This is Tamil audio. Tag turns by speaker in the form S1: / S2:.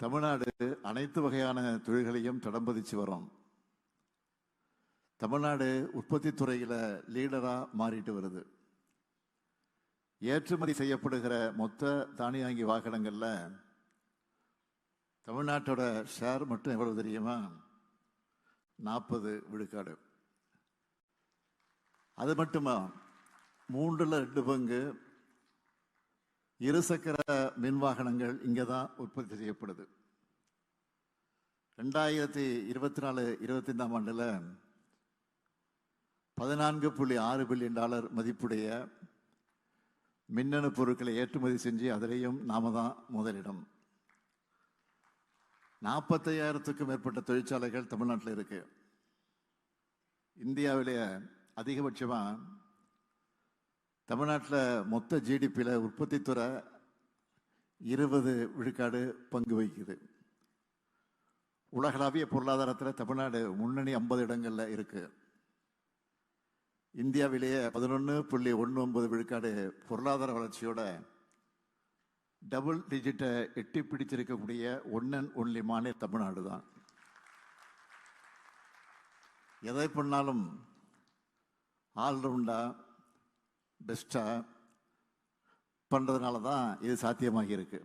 S1: தமிழ்நாடு அனைத்து வகையான தொழில்களையும் தடம்பதிச்சு வரும். தமிழ்நாடு உற்பத்தி துறையில் லீடராக மாறிட்டு வருது. ஏற்றுமதி செய்யப்படுகிற மொத்த தானியங்கி வாகனங்களில் தமிழ்நாட்டோட ஷேர் மட்டும் எவ்வளவு தெரியுமா? 40 விழுக்காடு. அது மட்டுமா, 3/2 பங்கு இருசக்கர மின் வாகனங்கள் இங்கே தான் உற்பத்தி செய்யப்படுது. 2024-25 ஆண்டில் $14.6 பில்லியன் மதிப்புடைய மின்னணு பொருட்களை ஏற்றுமதி செஞ்சு அதிலையும் நாம தான் முதலிடம். 45,000க்கும் மேற்பட்ட தொழிற்சாலைகள் தமிழ்நாட்டில் இருக்கு. இந்தியாவிலேயே அதிகபட்சமாக தமிழ்நாட்டில் மொத்த ஜிடிபியில் உற்பத்தி துறை 20 விழுக்காடு பங்கு வகிக்குது. உலகளாவிய பொருளாதாரத்தில் தமிழ்நாடு முன்னணி 50 இடங்களில் இருக்கு. இந்தியாவிலேயே 11.19 விழுக்காடு பொருளாதார வளர்ச்சியோட டபுள் டிஜிட்டை எட்டி பிடிச்சிருக்கக்கூடிய ஒன் அண்ட் ஒன்லி மாநிலம் தமிழ்நாடு தான். எதை பண்ணாலும் ஆல்ரவுண்டா பெஸ்டா பண்றதுனால தான் இது சாத்தியமாகி இருக்கு.